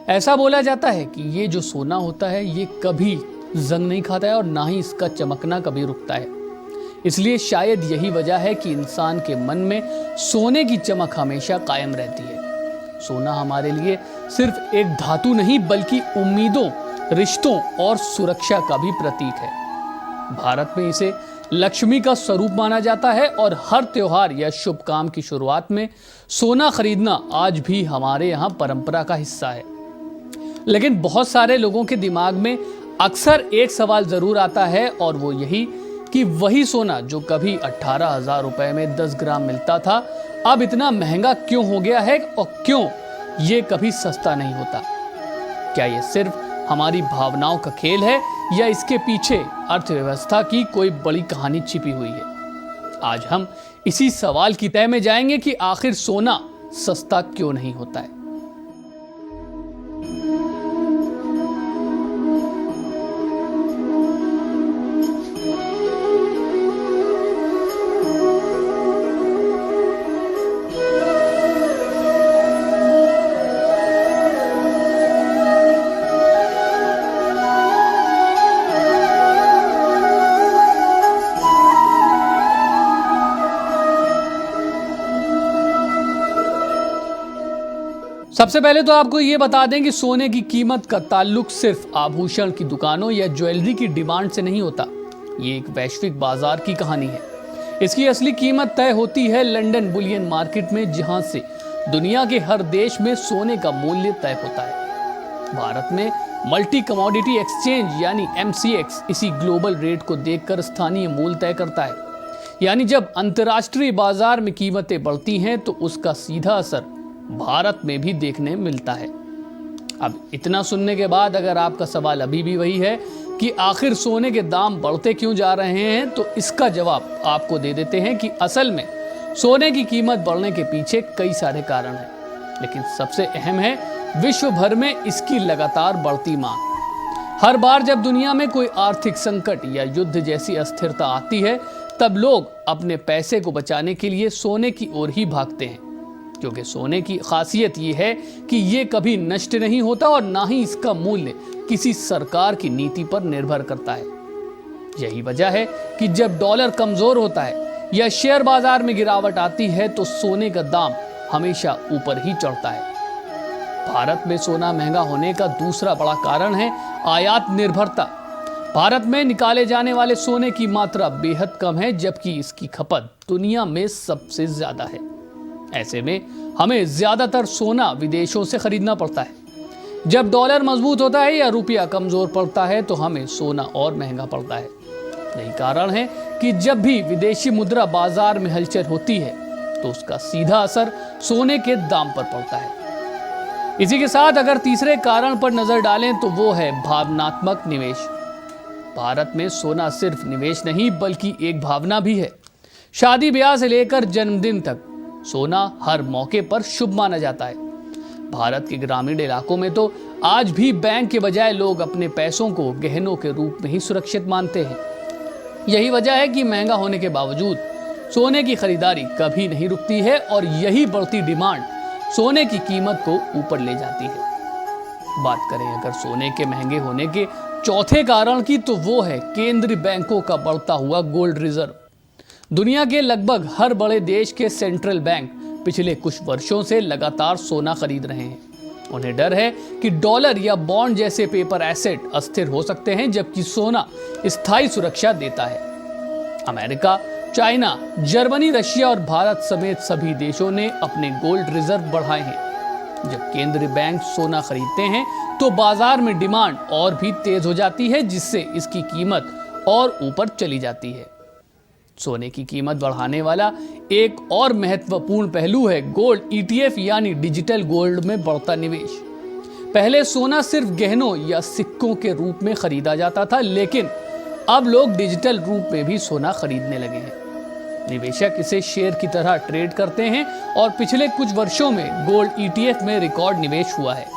ऐसा बोला जाता है कि ये जो सोना होता है ये कभी जंग नहीं खाता है और ना ही इसका चमकना कभी रुकता है। इसलिए शायद यही वजह है कि इंसान के मन में सोने की चमक हमेशा कायम रहती है। सोना हमारे लिए सिर्फ एक धातु नहीं बल्कि उम्मीदों, रिश्तों और सुरक्षा का भी प्रतीक है। भारत में इसे लक्ष्मी का स्वरूप माना जाता है और हर त्योहार या शुभ काम की शुरुआत में सोना खरीदना आज भी हमारे यहाँ परंपरा का हिस्सा है। लेकिन बहुत सारे लोगों के दिमाग में अक्सर एक सवाल जरूर आता है और वो यही कि वही सोना जो कभी 18,000 रुपए में 10 ग्राम मिलता था अब इतना महंगा क्यों हो गया है और क्यों ये कभी सस्ता नहीं होता। क्या ये सिर्फ हमारी भावनाओं का खेल है या इसके पीछे अर्थव्यवस्था की कोई बड़ी कहानी छिपी हुई है। आज हम इसी सवाल की तह में जाएंगे कि आखिर सोना सस्ता क्यों नहीं होता है। सबसे पहले तो आपको ये बता दें कि सोने की कीमत का ताल्लुक सिर्फ आभूषण की दुकानों या ज्वेलरी की डिमांड से नहीं होता। ये एक वैश्विक बाजार की कहानी है। इसकी असली कीमत तय होती है लंदन बुलियन मार्केट में, जहां से दुनिया के हर देश में सोने का मूल्य तय होता है। भारत में मल्टी कमोडिटी एक्सचेंज यानी MCX इसी ग्लोबल रेट को देखकर स्थानीय मूल्य तय करता है। यानी जब अंतर्राष्ट्रीय बाजार में कीमतें बढ़ती हैं तो उसका सीधा असर भारत में भी देखने मिलता है। अब इतना सुनने के बाद अगर आपका सवाल अभी भी वही है कि आखिर सोने के दाम बढ़ते क्यों जा रहे हैं, तो इसका जवाब आपको दे देते हैं कि असल में सोने की कीमत बढ़ने के पीछे कई सारे कारण हैं, लेकिन सबसे अहम है विश्व भर में इसकी लगातार बढ़ती मांग। हर बार जब दुनिया में कोई आर्थिक संकट या युद्ध जैसी अस्थिरता आती है तब लोग अपने पैसे को बचाने के लिए सोने की ओर ही भागते हैं, क्योंकि सोने की खासियत ये है कि ये कभी नष्ट नहीं होता और ना ही इसका मूल्य किसी सरकार की नीति पर निर्भर करता है। यही वजह है कि जब डॉलर कमजोर होता है या शेयर बाजार में गिरावट आती है तो सोने का दाम हमेशा ऊपर ही चढ़ता है। भारत में सोना महंगा होने का दूसरा बड़ा कारण है आयात निर्भरता। भारत में निकाले जाने वाले सोने की मात्रा बेहद कम है, जबकि इसकी खपत दुनिया में सबसे ज्यादा है। ऐसे में हमें ज्यादातर सोना विदेशों से खरीदना पड़ता है। जब डॉलर मजबूत होता है या रुपया कमजोर पड़ता है तो हमें सोना और महंगा पड़ता है। यही कारण है कि जब भी विदेशी मुद्रा बाजार में हलचल होती है तो उसका सीधा असर सोने के दाम पर पड़ता है। इसी के साथ अगर तीसरे कारण पर नजर डालें तो वो है भावनात्मक निवेश। भारत में सोना सिर्फ निवेश नहीं बल्कि एक भावना भी है। शादी ब्याह से लेकर जन्मदिन तक सोना हर मौके पर शुभ माना जाता है। भारत के ग्रामीण इलाकों में तो आज भी बैंक के बजाय लोग अपने पैसों को गहनों के रूप में ही सुरक्षित मानते हैं। यही वजह है कि महंगा होने के बावजूद सोने की खरीदारी कभी नहीं रुकती है और यही बढ़ती डिमांड सोने की कीमत को ऊपर ले जाती है। बात करें अगर सोने के महंगे होने के चौथे कारण की, तो वो है केंद्रीय बैंकों का बढ़ता हुआ गोल्ड रिजर्व। दुनिया के लगभग हर बड़े देश के सेंट्रल बैंक पिछले कुछ वर्षों से लगातार सोना खरीद रहे हैं। उन्हें डर है कि डॉलर या बॉन्ड जैसे पेपर एसेट अस्थिर हो सकते हैं, जबकि सोना स्थायी सुरक्षा देता है। अमेरिका, चाइना, जर्मनी, रशिया और भारत समेत सभी देशों ने अपने गोल्ड रिजर्व बढ़ाए हैं। जब केंद्रीय बैंक सोना खरीदते हैं तो बाजार में डिमांड और भी तेज हो जाती है, जिससे इसकी कीमत और ऊपर चली जाती है। सोने की कीमत बढ़ाने वाला एक और महत्वपूर्ण पहलू है गोल्ड ETF यानी डिजिटल गोल्ड में बढ़ता निवेश। पहले सोना सिर्फ गहनों या सिक्कों के रूप में खरीदा जाता था, लेकिन अब लोग डिजिटल रूप में भी सोना खरीदने लगे हैं। निवेशक इसे शेयर की तरह ट्रेड करते हैं और पिछले कुछ वर्षों में गोल्ड ETF में रिकॉर्ड निवेश हुआ है।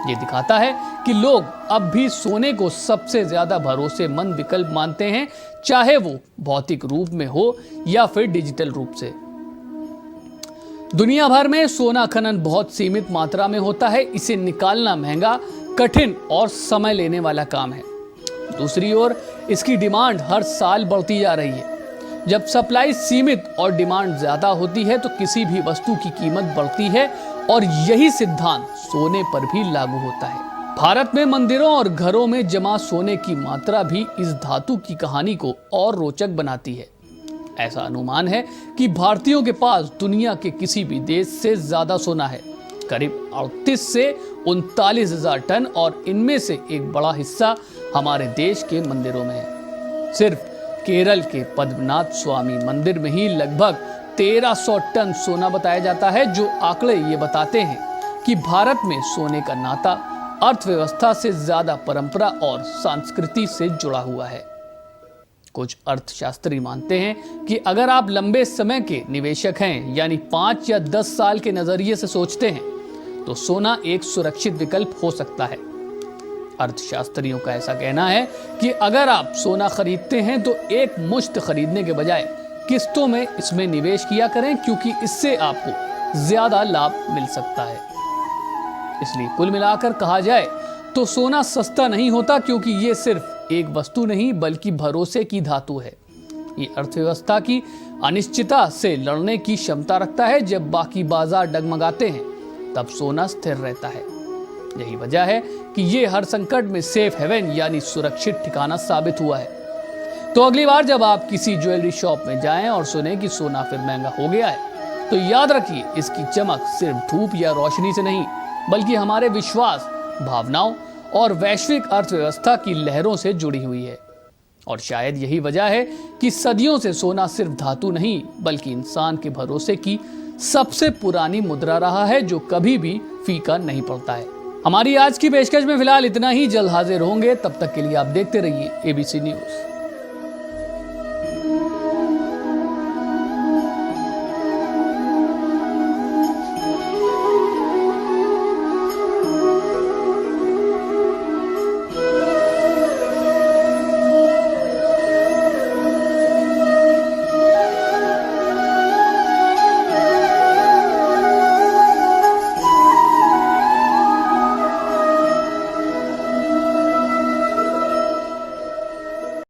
ये दिखाता है कि लोग अब भी सोने को सबसे ज्यादा भरोसेमंद विकल्प मानते हैं, चाहे वो भौतिक रूप में हो या फिर डिजिटल रूप से। दुनिया भर में सोना खनन बहुत सीमित मात्रा में होता है। इसे निकालना महंगा, कठिन और समय लेने वाला काम है। दूसरी ओर इसकी डिमांड हर साल बढ़ती जा रही है। जब सप्लाई सीमित और डिमांड ज्यादा होती है तो किसी भी वस्तु की कीमत बढ़ती है और यही सिद्धांत सोने पर भी लागू होता है। भारत में मंदिरों और घरों में जमा सोने की मात्रा भी इस धातु की कहानी को और रोचक बनाती है। ऐसा अनुमान है कि भारतीयों के पास दुनिया के किसी भी देश से ज्यादा सोना है, करीब 38 से 39 हजार टन, और इनमें से एक बड़ा हिस्सा हमारे देश के मंदिरों में है। सिर्फ केरल के पद्मनाथ स्वामी मंदिर में ही लगभग 1300 टन सोना बताया जाता है, जो आंकड़े ये बताते हैं कि भारत में सोने का नाता अर्थव्यवस्था से ज्यादा परंपरा और संस्कृति से जुड़ा हुआ है। कुछ अर्थशास्त्री मानते हैं कि अगर आप लंबे समय के निवेशक हैं, यानी 5 या 10 साल के नजरिए से सोचते हैं, तो सोना एक सुरक्षित विकल्प हो सकता है। अर्थशास्त्रियों का ऐसा कहना है कि अगर आप सोना खरीदते हैं तो एक मुश्त खरीदने के बजाय किस्तों में इसमें निवेश किया करें, क्योंकि इससे आपको ज्यादा लाभ मिल सकता है। इसलिए कुल मिलाकर कहा जाए तो सोना सस्ता नहीं होता, क्योंकि ये सिर्फ एक वस्तु नहीं बल्कि भरोसे की धातु है। ये अर्थव्यवस्था की अनिश्चितता से लड़ने की क्षमता रखता है। जब बाकी बाजार डगमगाते हैं तब सोना स्थिर रहता है। यही वजह है कि ये हर संकट में सेफ हेवन यानी सुरक्षित ठिकाना साबित हुआ है। तो अगली बार जब आप किसी ज्वेलरी शॉप में जाएं और सुने कि सोना फिर महंगा हो गया है, तो याद रखिए इसकी चमक सिर्फ धूप या रोशनी से नहीं बल्कि हमारे विश्वास, भावनाओं और वैश्विक अर्थव्यवस्था की लहरों से जुड़ी हुई है। और शायद यही वजह है कि सदियों से सोना सिर्फ धातु नहीं बल्कि इंसान के भरोसे की सबसे पुरानी मुद्रा रहा है, जो कभी भी फीका नहीं पड़ता है। हमारी आज की पेशकश में फिलहाल इतना ही। जल्द हाजिर होंगे, तब तक के लिए आप देखते रहिए ABC न्यूज़।